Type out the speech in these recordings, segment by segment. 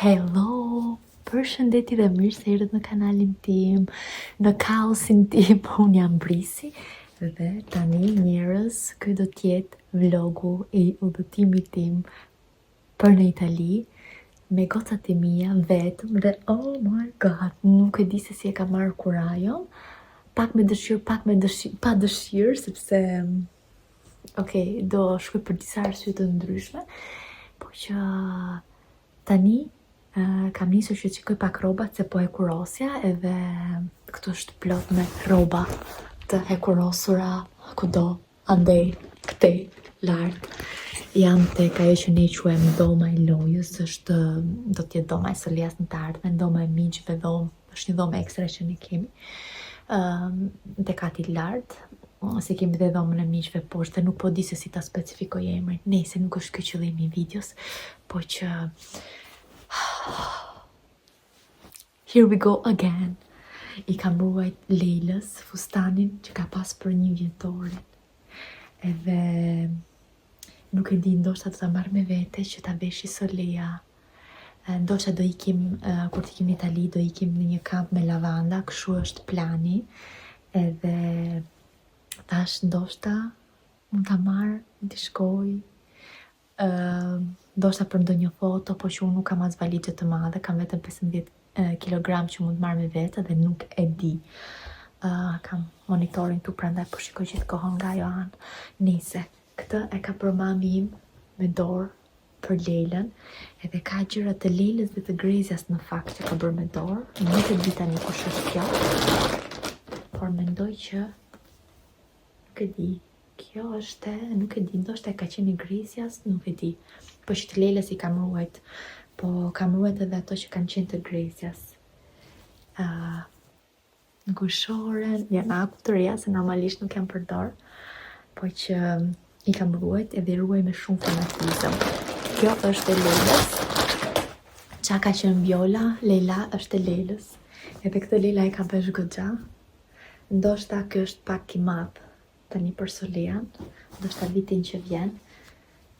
Hello, përshëndetje dhe mirë se erdhët në kanalin tim, në kaosin tim. Unë jam Brisi dhe tani njerëz, ky do t'jetë vlogu i udhëtimit tim për në Itali me gocat e mia vetëm dhe oh my god, nuk e di se si e ka marrë kurajon, pak me dëshirë, pa dëshirë, sepse do shkoj për disa arsye të ndryshme, po që tani kam nisur që qikoj pak robat se po e kurosja edhe këtu është plot me roba të hekurosura kudo, andej, këtej, lartë. Jam tek ajo që ne quajmë dhoma e lojës, do t'jetë dhoma e Solias në të ardhmen, dhoma e miqve, është një dhomë ekstra që ne kemi. Tek ati lartë, se kemi dhe dhomën e miqve poshtë, dhe nuk po di se si ta specifikoj emrin. Nejse, nuk është ky qëllimi i videos, po që here we go again. I kam ruajt Lejlës fustanin që ka pas për 1 vjetorin. Edhe nuk e di, ndoshta do ta marr me vete që ta veshi Solea. Ndoshta do ikim, kur t'ikim në Itali, do ikim në një kamp me lavanda, kështu është plani. Edhe tash ndoshta mund ta marr, t'i shkoj, ndoshta për ndonjë foto, po që unë nuk kam as valigje të madhe, kam vetëm 15 kilogram që mund marr me vete dhe nuk e di. Kam monitorin tu, prandaj po shikoj gjithë kohën nga ajo anë. Nise, këtë e ka për mami im me dorë për Lejlën, edhe ka gjëra të Lejlës dhe të Grezjas në fakt që ka bërë me dorë. Nuk e di tani kush është kjo, por mendoj që nuk e di. Kjo është, nuk e di, ndoshta e ka qenë i Grezjas, nuk e di. Po që të Lejlës i kam ruajt, po kam ruajt edhe ato që kanë qenë të Grezjas. Gushoren, janë aku të reja, se normalisht nuk jam përdor, po që i kam ruajt edhe ruaj me shumë fanatizëm. Kjo është e Lejlës. Qa ka qenë Viola, Lejla është e Lejlës. Edhe këtë Lejla e ka vesh goxha. Ndoshta kjo është pak i madh tani për Solean, ndoshta vitin që vjen,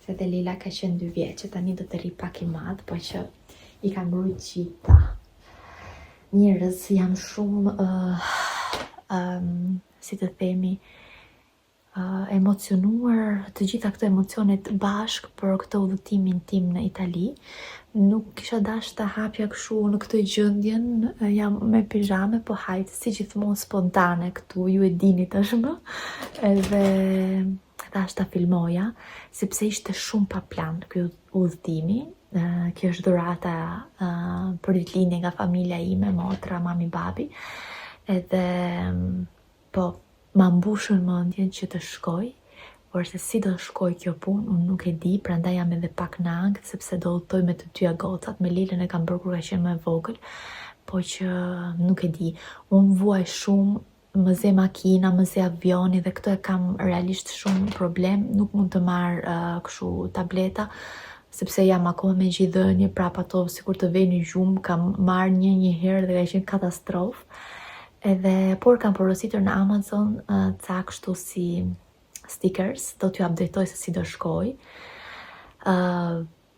se dhe Lejla ka qenë 2 vjeçe, tani do të rri pak i madh, po që i kam rujt qita. Njerëz, jam shumë, si të themi, emocionuar, të gjitha këto emocionet bashk për këtë udhëtimin tim në Itali. Nuk kisha dash ta hapja kështu në këtë gjendjen, jam me pijame, po hajtë, si gjithmonë spontane këtu, ju e dini tashmë, edhe dash ta filmoja, sepse ishte shumë pa plan ky udhëtimi. Kjo është dhurata për ditëlindje nga familja ime, motra, mami, babi, edhe po ma mbushën mendjen që të shkoj, por se si do shkoj kjo punë, unë nuk e di, prandaj jam edhe pak në angth, sepse do udhtoj me të dyja gocat, me Lilën e kam bërë kur ka qenë më e vogël, po që nuk e di, unë vuaj shumë, më ze makina, më ze avioni dhe këto e kam realisht shumë problem, nuk mund të marr kështu tableta, sepse jam akoma me gjithëdhënie, prap ato sikur të vejnë gjumë, kam marrë një herë dhe ka qenë katastrofë. Edhe, por kam porositur në Amazon ca kështu si stickers, do t'ju updatoj se si do shkoj.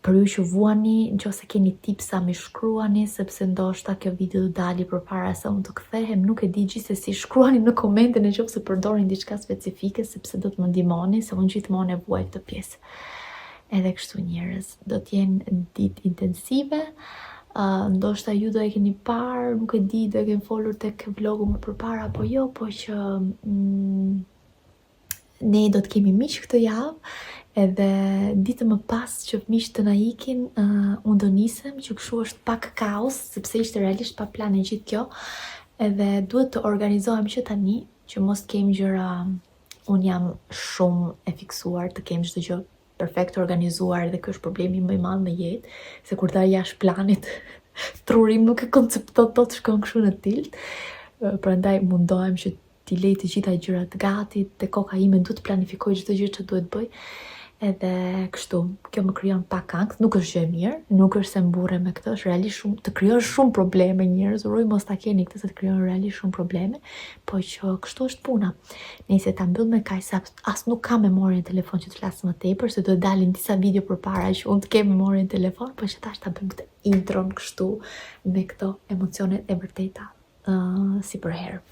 Për ju që vuani, nëse keni tipsa mi shkruani, sepse ndoshta kjo video do dali përpara se unë të kthehem, nuk e di gjithsesi, shkruani në komente nëse përdorin diçka specifike, sepse do të më ndihmoni, se unë gjithmonë e vuaj këtë pjesë. Edhe kështu njerëz, do t'jenë ditë intensive. Ndoshta ju do e keni parë, nuk e di, do e keni folur tek vlogu më përpara apo jo, po që ne do të kemi miq këtë javë, edhe ditë më pas që miqtë të na ikin, unë do nisem, që kështu është pak kaos, sepse ishte realisht pa plan e gjithë kjo, edhe duhet të organizohem që tani, që mos kemi gjëra, unë jam shumë e fiksuar të kemi çdo gjë perfekt organizuar, dhe ky është problemi më i madh në jetë, se kur dal jashtë planit, trurim nuk e koncepton dot të shkon kështu në tilt. Prandaj mundohem që t'i lej të gjitha gjërat gati, te koka ime duhet të planifikoj çdo gjë që duhet bëj. Edhe kështu, kjo më krijon pak ankth, nuk është gjë e mirë, nuk është se mburre me këtë, është realisht shumë të krijon shumë probleme njerëz, uroj mos ta keni këtë se të krijon realisht shumë probleme, po që kështu është puna. Nëse ta mbyll me kaq sa as nuk kam memorie në telefon që të flas më tepër, se do të dalin disa video përpara që unë të kem memorie në telefon, po që tash ta bëjmë këtë intron kështu me këto emocionet e vërteta si për herë.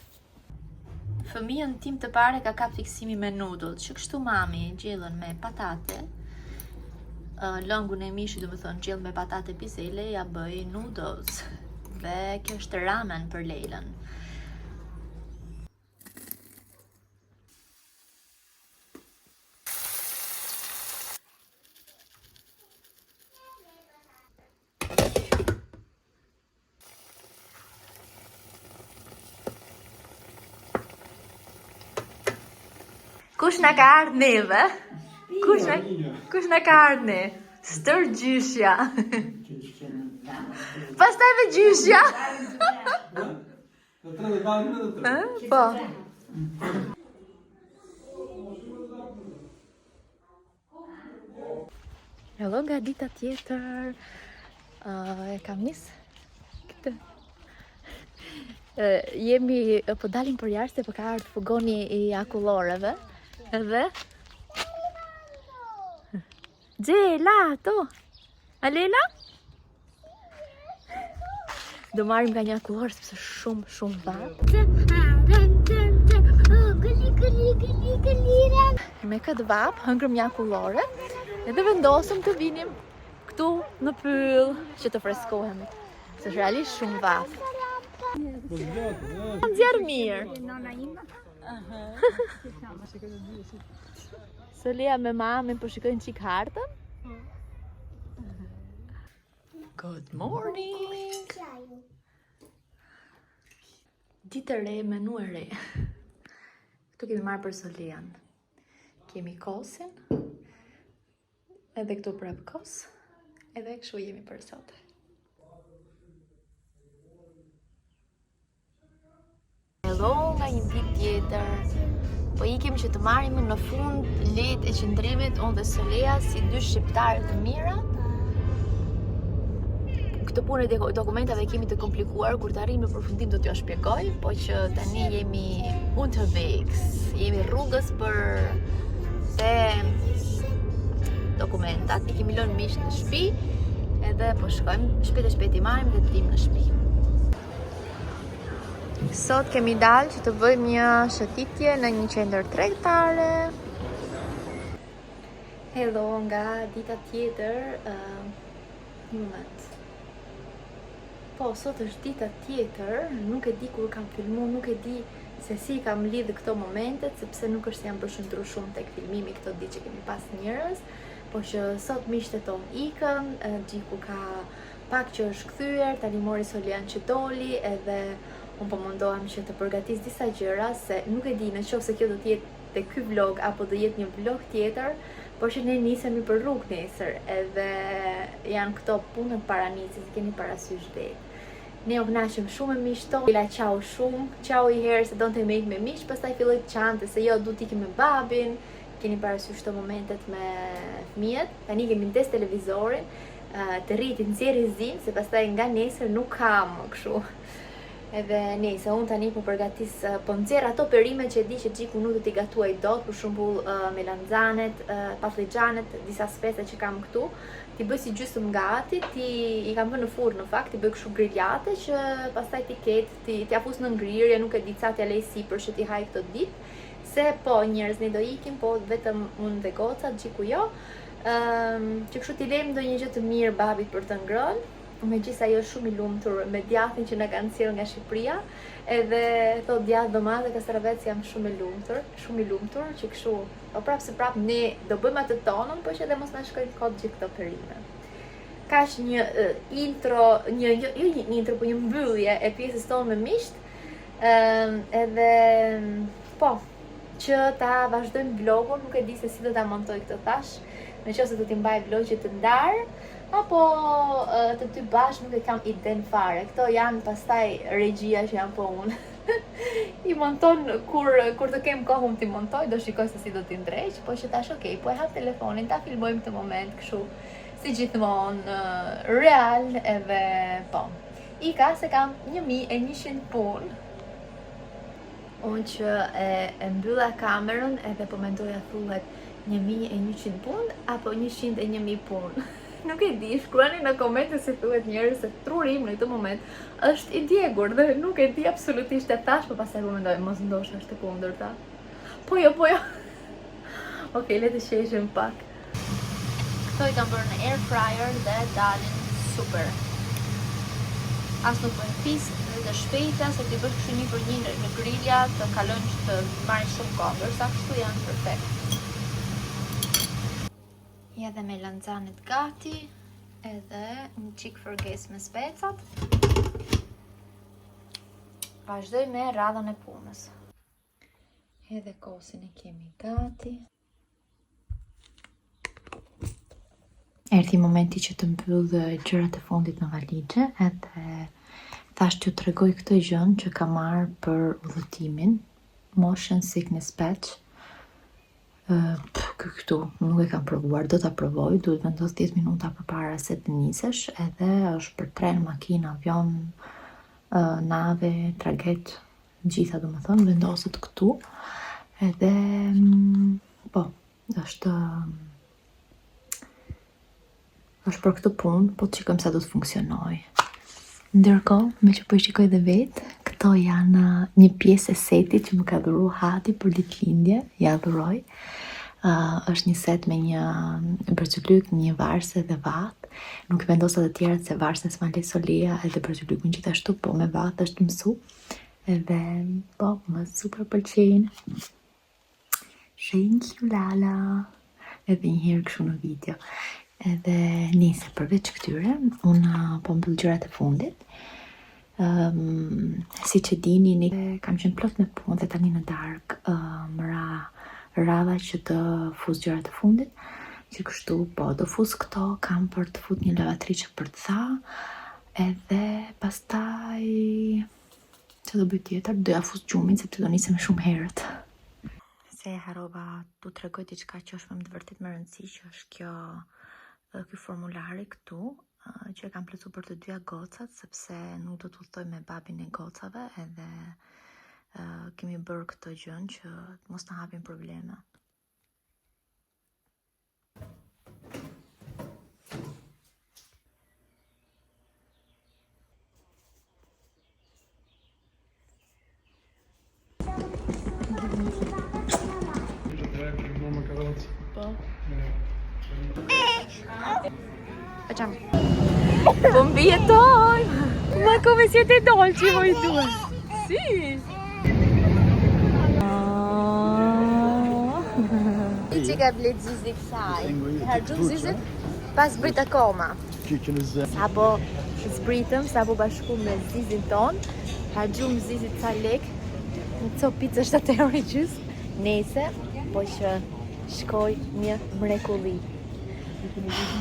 Fëmijën tim të pare ka kap fiksimi me noodle, që kështu mami gjellën me patate, lëngun e mishit, do të thonë gjell me patate bizele, ja bëj noodles. Dhe kjo është ramen për Leilën. Kush na ka ardhë neve? Kush na ka ardhë ne? Stër gjyshja. Pastaj me gjyshja. Po. Hello nga dita tjetër. E kam nis këtë. Jemi po dalim për jashtë, po ka ardhur furgoni i akulloreve. Edhe gelato. Alela? Do marrim nga një akullor sepse shumë vap. Me këtë vap hëngrëm një akullore edhe vendosëm të vinim këtu në pyll që të freskohemi. Se është realisht shumë vap. Nxjerr mirë. Solia me mamin po shikojnë çik hartën. Good morning. Ditë e re, menu e re. Këtu kemi marrë për Solian. Kemi kosin. Edhe këtu prap kos. Edhe kështu jemi për sot. Hello nga një ditë tjetër. Po ikim që të marrim në fund letë e qëndrimit unë dhe Solia si dy shqiptarë të mira. Këtë punë e dokumentave kemi të komplikuar, kur të arrijmë në përfundim do t'ju shpjegoj, po që tani jemi unterwegs, jemi rrugës për te dokumentat. I kemi lënë mish në shtëpi, edhe po shkojmë shpejt i marrim dhe të vim në shtëpi. Sot kemi dalë që të bëjmë një shëtitje në një qendër tregtare. Hello nga dita tjetër. Një moment. Po, sot është dita tjetër. Nuk e di kur kam filmu, nuk e di se si kam lidhë këto momentet, sepse nuk është se jam përshëndru shumë tek filmimi këto ditë që kemi pas njerëz. Po që sot miqtë ton ikën, Gjiku ka pak që është kthyer, tani mori Solian që doli, edhe unë po mundohem që të përgatis disa gjëra, se nuk e di në qoftë se kjo do t'jetë te ky vlog apo do jetë një vlog tjetër, por që ne nisemi për rrugë nesër, edhe janë këto punët para nisjes, keni parasysh vetë. Ne u kënaqëm shumë me miqtë tonë, ila qau shumë, qau i herë se donte me ikë me miq, pastaj filloi të çante se jo duhet ikim me babin, keni parasysh këto momentet me fëmijët, tani kemi ndes televizorin, të rritin nxjerrë zinë, se pastaj nga nesër nuk kam kështu. Edhe nëse unë tani po përgatis, po nxjerr ato perime që e di që Gjiku nuk do t'i gatuaj dot, për shembull melanxanet, pafllixhanet, disa spece që kam këtu, ti bëj si gjysmë gati, i kam vënë në furrë në fakt, ti bëj kështu griljate që pastaj ti ketë, ti afus në ngrirje, nuk e di ca t'ja lej sipër që ti haj këtë ditë, se po njerëz ne do ikim, po vetëm unë dhe goca, Gjiku jo, që kështu t'i lejmë ndonjë gjë të mirë babit për të ngrënë. Megjithëse ajo është shumë i lumtur me djathin që na kanë sjell nga Shqipëria, edhe thot djath domate dhe kastravec jam shumë i lumtur, që kështu, po prapë se prapë ne do bëjmë atë tonën, por që edhe mos na shkojnë kot gjithë këto perime. Kash një intro, jo një intro, po një mbyllje e pjesës tonë me miqt, edhe po, që ta vazhdojmë vlogun, nuk e di se si do ta montoj këtë tash, nëse do t'i mbaj vlog që të ndarë, apo të dy bashkë nuk e kam iden fare. Këto janë pastaj regjia që janë po unë. I monton kur të kem kohën t'i montoj, do shikoj se si do t'i ndreq, po që tash okej, po e hap telefonin, ta filmojmë këtë moment kështu, si gjithmonë, real edhe po. Ika se kam 1100 punë. Unë që e mbylla kamerën edhe po mendoja thuhet 1100 punë apo 101.000 punë. Nuk e di, shkruani në komente si thuhet njerëz se trurim në këtë moment është i djegur dhe nuk e di absolutisht e tash, po pastaj po mendoj mos ndoshta është e kundërta. Po jo. Okej, le të sheshim pak. Këto i kam bërë në air fryer dhe dalin super. As nuk bëjnë fisë dhe të shpejta, se ti bësh kështu 1 për 1 në grilja të kalojnë që të marrin shumë kohë, ndërsa kështu janë perfekt. Ja dhe me lanxanet gati, edhe një qik fërges me specat. Vazhdoj me radhën e punës. Edhe kosin e kemi gati. Erdhi momenti që të mbyll gjërat e fundit në valixhe, edhe thash t'ju tregoj këtë gjën që kam marrë për udhëtimin, motion sickness patch. Këtu nuk e kam provuar, do ta provoj, duhet vendos 10 minuta përpara se të nisesh, edhe është për tren, makinë, avion, nave, tragjet, gjitha domethënë vendoset këtu. Edhe po, është për këtë punë, po të shikojmë sa do të funksionoj. Ndërkohë, me që po i shikoj dhe vetë, këto janë një pjesë e setit që më ka dhuruar Hati për ditëlindje, ja dhuroj. Është një set me një bërçelyk, një varse dhe vatë. Nuk vendosa të tjera se varse s'male solia edhe bërçelykun gjithashtu, po me vatë është mësu. Edhe po, më super pëlqejnë. Thank you Lala. Edhe një herë kështu në video. Edhe nese përveç këtyre, unë po mbyll gjërat e fundit. Si që dini, kam qenë plot me punë dhe tani në darkë më radha që të fus gjërat e fundit, që kështu po do fus këto, kam për të fut një lavatriçe për të tha, edhe pastaj që do bëj tjetër, doja fus gjumin sepse do nisem shumë herët. Se harova t'u tregoj diçka që është më të vërtet me rëndësi, që është ky formulari këtu, që e kam plotsuar për të dyja gocat, sepse nuk do të udhtoj me babin e gocave, edhe kemi bërë këtë gjën që mos të hapin probleme. Facciamo. Buon viaggione! Ma come siete dolci voi due! Sì! Që ka ble zizit kësaj. Harxhum zizit pas brit akoma. Sa po zbritëm, sa po bashku me zizin ton, harxhum zizit ca lek, në copë pizza 7 euro gjys, nese, po që shkoj një mrekulli.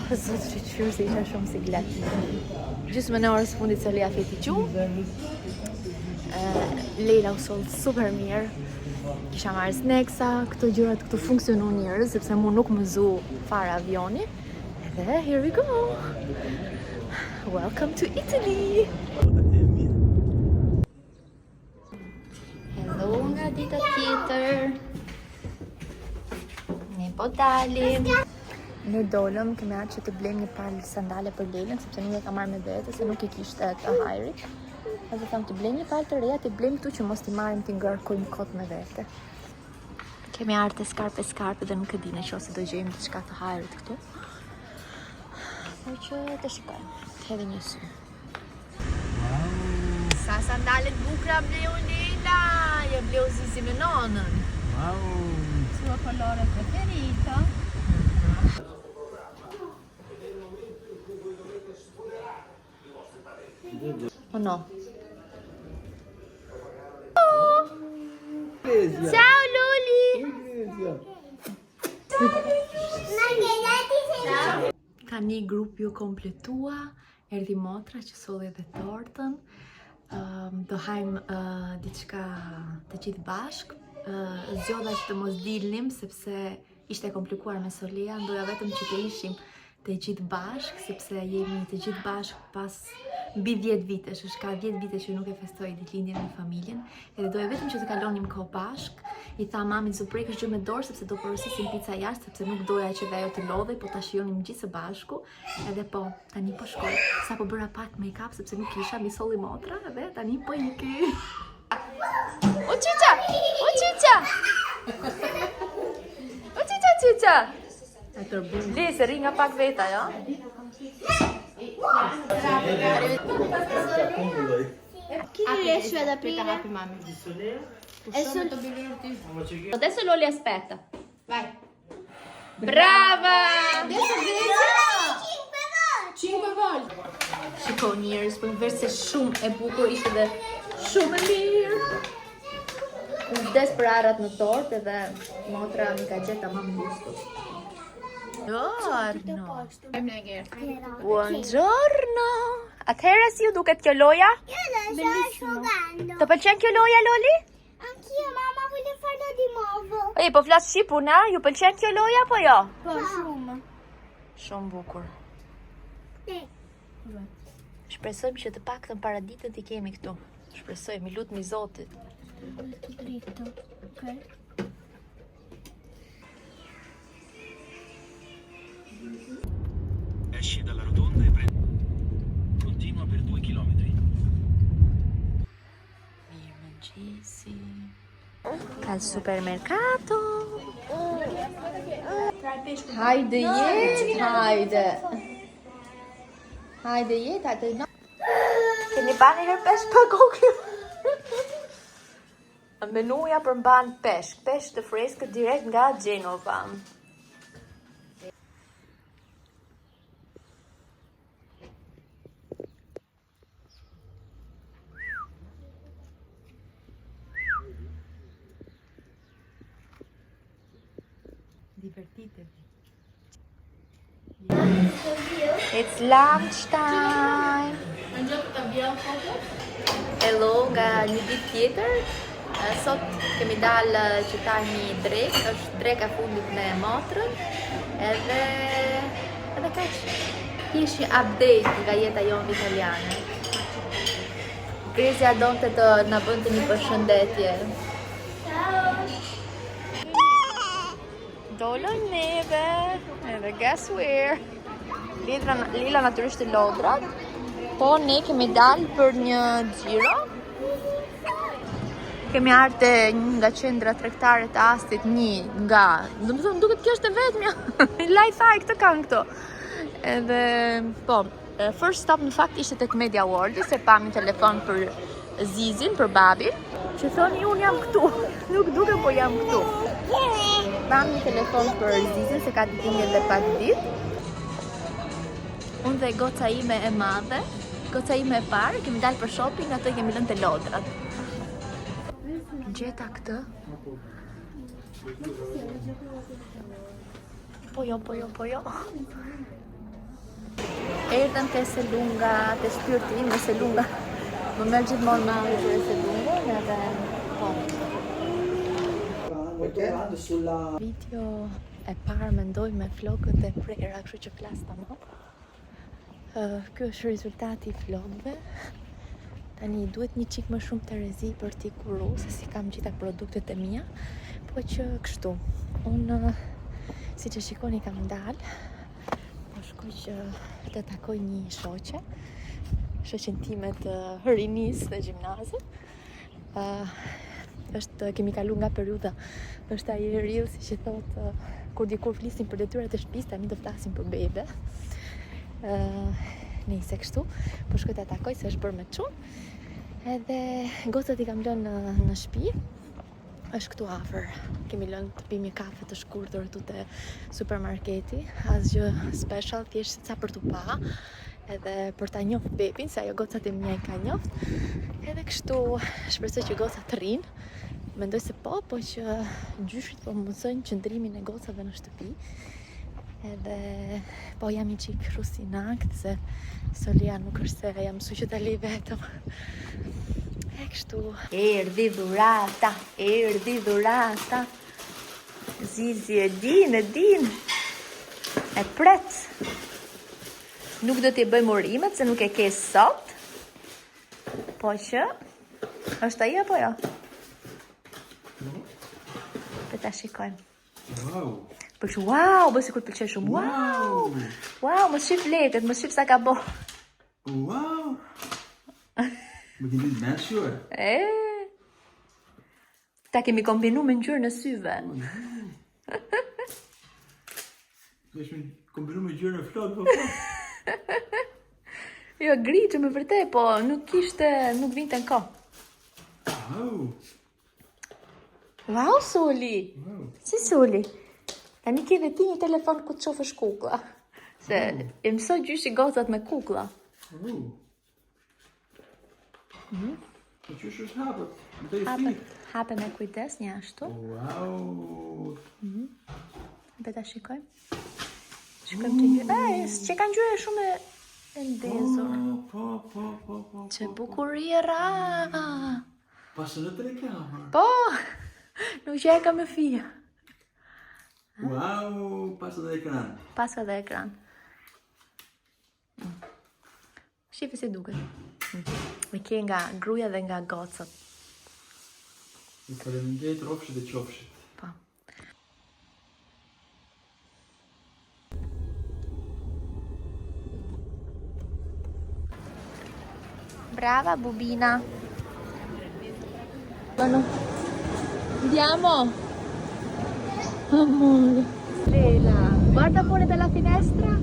Zot që qyrë se isha shumë si glet. Gjysmë në orës fundit se leja feti qumë. Leila u sollë super mirë. Kisha marrë snacksa, këto gjërat këtu funksionon njerëz, sepse mu nuk më zu fare avioni. Edhe here we go. Welcome to Italy. Hello nga dita tjetër. Ne po dalim. Ne dolëm, kemi ardhur që të blejmë një palë sandale për Leilën, sepse nuk e ka marrë me vete, se nuk i kishte të hajri. Edhe tham të blejmë një palë të reja, të blejmë këtu që mos t'i marrim t'i ngarkojmë kot me vete. Kemi ardhur te skarpe dhe nuk e di nëse do gjejmë diçka të hajrit këtu. Por që të shikojmë. Të hedhim një sy. Sa sandalet bukura bleu Leila, ja bleu Zizi me nonën. Wow. Sua colore preferito. O no? Ciao Luli! Tani grupi u kompletua, erdhi motra që solli edhe tortën. do hajmë diçka të gjithë bashk. Zgjodha që të mos dilnim sepse ishte komplikuar me Solia, ndoja vetëm që të ishim të gjithë bashk, sepse jemi të gjithë bashk pas mbi 10 vitesh, është ka 10 vite që nuk e festoj ditëlindjen me familjen, edhe doja vetëm që të kalonim kohë bashk. I tha mamit do prekësh gjë me dorë sepse do porosisim pica jashtë, sepse nuk doja që dhe ajo të lodhej, po ta shijonim gjithë së bashku. Edhe po, tani po shkoj. Sa po bëra pak make-up sepse nuk kisha, mi solli motra, edhe tani po iki. O Cica! O Cica! O Cica, Cica! Lese, ringa pak veta, jo? Chi riesce ad aprire? Adesso Loli aspetta. Vai. Brava! Adesso vedi? 5 volte. Shiko njerëz, po veç se shumë e bukur ishte dhe shumë e mirë. Unë vdes për arat në tort edhe motra mi ka gjetë tamam gusto. Buongiorno. Buongiorno. Atëherë si ju duket kjo loja? Bellissimo. Të pëlqen kjo loja, Loli? Anch'io, mamma, voglio farlo di nuovo. Ej, po flas shqipun, a? Ju pëlqen kjo loja apo jo? Po, shumë. Shumë bukur. Sì. Shpresojmë që të paktën paraditët i kemi këtu. Shpresojmë, i lutni Zotit. Molto dritto, ok? Esci dalla rotonda e prendi. Continua per 2 chilometri. Mirëmëngjesi. Al supermercato. Hajde jet, hajde. Hajde jet, hajde. Keni bani her pesh për kokju? Menuja përmban peshk të freskët direkt nga Genova. Divertitevi. It's lunchtime. Hello nga një ditë tjetër. Sot kemi dalë që tajmi drek, është dreka fundit me motrën. Edhe kaq. Kish një update nga jeta jonë italiane. Grezja donte të na bënte një përshëndetje. Dolën neve, edhe guess where? Lila natyrisht të lodrat, po ne kemi dalë për një xhiro. Kemi arte nga qendra tregtare të Astit, një nga, do të thonë duket kjo është e vetmja. Life-hack të kanë këto. Edhe po, first stop në fakt ishte tek Media World, se pam një telefon për Zizin, për babin, që thoni unë jam këtu. Nuk duke, po jam këtu. Pam një telefon për Zizin, se ka ditëlindjen dhe pak ditë. Unë dhe goca ime e madhe, goca ime e parë, kemi dalë për shopping, ato kemi lënë te lodrat. Gjeta këtë. Po jo. Erdhëm te Selunga, te shpirti me Selunga. Më merr gjithmonë mami te Selunga, edhe po. Video e parë mendoj me flokët e prera, kështu që flas tamam. Ky është rezultati i flokëve. Tani duhet një qik më shumë të rezi për t'i kuru, se si kam gjitha produktet e mia, po që kështu. Unë, si që shikoni, kam dalë, po shkoj që të takoj një shoqe, shoqen time të rinis dhe gjimnazit. Kemi kalu nga periudha, është ai rill, si që thotë, kur dikur flisim për detyrat e shtëpisë, tani do flasim për bebe. Nëse kështu, po shkoj të takoj se është bërë me çunë. Edhe gocat i kam lënë në shtëpi. Është këtu afër. Kemi lënë të pimi kafe të shkurtër këtu te supermarketi. Asgjë special, thjesht sa për tu pa. Edhe për ta njohur bebin, se ajo gocat e mia i ka njoft. Edhe kështu, shpresoj që gocat të rrinë. Mendoj se po që gjyshit po mësojnë qëndrimin e gocave në shtëpi. Edhe po jam I qik rusinakt se Solia nuk është se jam mësu që të li vetëm. E kështu. Erdhi dhurata. Zizi e din. E pret. Nuk do t'i bëjmë urimet se nuk e ke sot. Po që është ajo apo jo? Pe ta shikojmë. Wow. Po që wow, bësi kur pëlqej shumë. Wow, më shif lekët, më shif sa ka bo. Wow. Më keni ditë menshur. Ta kemi kombinu me ngjyrë në syve. Kemi kombinu me gjyrë në flok, po. Jo, gritë me vërtet, po nuk vinte në kohë. Wow. Wow, Soli. Wow. Si Soli? Tani ke dhe ti një telefon ku të qofësh kukla. Se e mësoj gjyshi gocat me kukla. Po qysh është hapët? Më i thirr. Hape me kujdes një ashtu. Wow. Beta shikojmë. Shikojmë të gjyre. Që kanë gjyre shumë e ndezur. Po. Që bukurira. Pasë në të reklamër. Po, nuk që e ka me fia. Wow, pasë dhe ekran. Pasa dhe ekran. Shifi si duket. Me ke nga gruja dhe nga gocët. Ju faleminderit rofshit e qofshit. Po. Brava Bubina. Bueno. Andiamo. Amore. Lela, guarda fuori dalla finestra.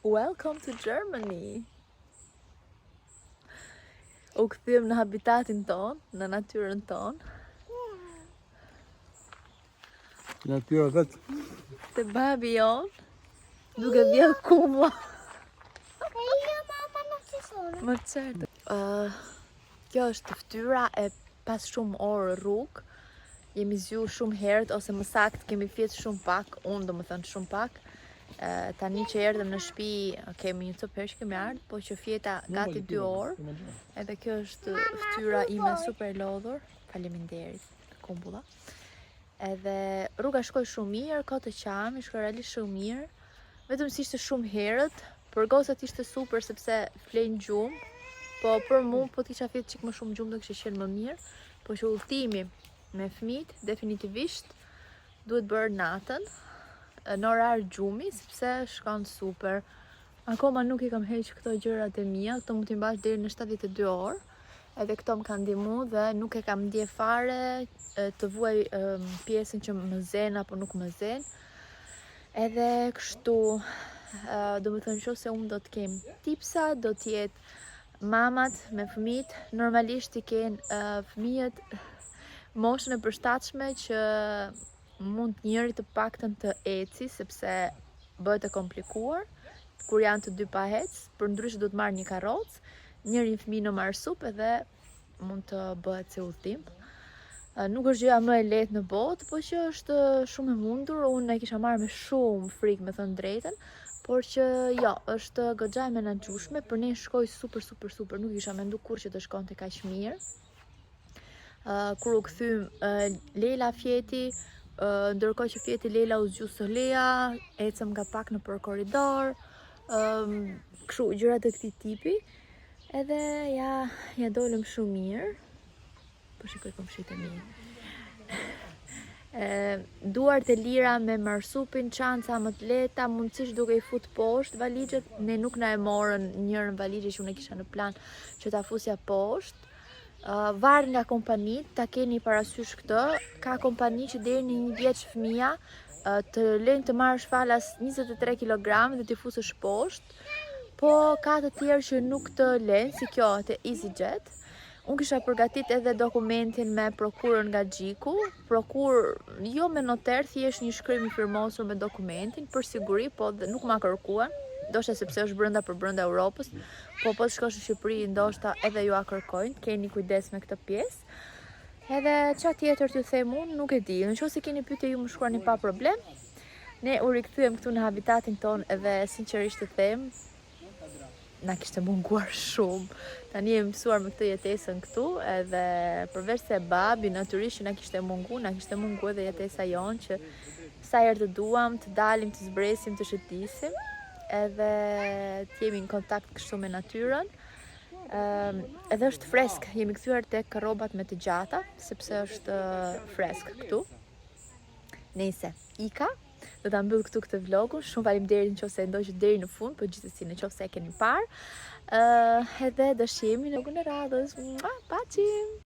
Welcome to Germany. U kthyem në habitatin ton, në natyrën ton. Natyra vetë. Te babi jon, duke vjedh kumlla. Më certë. Kjo është fytyra e pas shumë orë rrugë. Jemi zgjuar shumë herët, ose më saktë kemi fjetë shumë pak, unë do më thënë shumë pak. Tani që erdhëm në shtëpi, kemi një copë herë që kemi ardhur, po që fjeta gati 2 orë. Edhe kjo është fytyra ime super e lodhur. Faleminderit, kumbulla. Edhe rruga shkoi shumë mirë, kohë të qami, shkoi realisht shumë mirë. Vetëm si ishte shumë herët, për gocat ishte super sepse flejnë gjumë, po për mua po t'isha fjetë çik më shumë gjumë do kishte qenë më mirë, po që udhëtimi me fëmijët definitivisht duhet bërë natën në orar gjumi sepse shkon super. Akoma nuk I kam heq këto gjërat e mia, këto mund t'i mbash deri në 72 orë. Edhe këto më kanë ndihmu dhe nuk e kam ndje fare të vuaj pjesën që më zen apo nuk më zen. Edhe kështu, do më thënë që se unë do të kem tipsa, do t'jetë mamat me fëmijët, normalisht I kenë fëmijët moshën e përshtatshme që mund njëri të paktën të eci, sepse bëhet e komplikuar, kur janë të dy pa hec, për ndryshe do të marrë një karrocë, njëri fëmijë në marsup edhe mund të bëhet si udhtim. Nuk është gjëja më e lehtë në botë, po që është shumë e mundur, unë e kisha marrë me shumë frikë, me thënë drejtën, por që jo, është goxha e menaxhueshme, për ne shkoi super, nuk isha mendu kur që të shkonte kaq mirë. Kur u kthym Lela fjeti, ndërkohë që fjeti Lela u zgju Solea, ecëm nga pak në për korridor, kështu gjëra të këtij tipi. Edhe ja dolëm shumë mirë. Po shikoj komshit e mirë. Duart e lira me marsupin, çanca më të lehta, mundësisht duke I fut poshtë valixhet. Ne nuk na e morën njërën valixhe që unë kisha në plan që ta fusja poshtë. Varet nga kompanit, ta keni parasysh këtë. Ka kompani që deri në 1 vjeç fëmia të lejnë të marrësh falas 23 kg dhe t'i fusësh poshtë. Po ka të tjerë që nuk të lejnë, si kjo të EasyJet. Unë kisha përgatit edhe dokumentin me prokurën nga Gjiku. Prokur, jo me noter, thjesht një shkrim I firmosur me dokumentin, për siguri, po dhe nuk ma kërkuan. ndoshta sepse është brenda Europës, po të shkosh në Shqipëri, ndoshta edhe ju a kërkojnë, keni kujdes me këtë pjesë. Edhe çfarë tjetër t'ju them unë, nuk e di. Nëse keni pyetje ju më shkruani pa problem. Ne u rikthyem këtu në habitatin ton edhe sinqerisht të them, na kishte munguar shumë. Tani jemi mësuar me këtë jetesën këtu, edhe përveç se babi natyrisht që na kishte mungu edhe jetesa jonë që sa herë të duam të dalim, të zbresim, të shëtisim, edhe të jemi në kontakt kështu me natyrën. Edhe është fresk, jemi kthyer tek rrobat me të gjata, sepse është fresk këtu. Nëse ika, do ta mbyll këtu këtë vlogun. Shumë faleminderit nëse ndoqët deri në fund, por gjithsesi nëse e keni parë. Edhe do shihemi në vlogun e radhës. Paqim!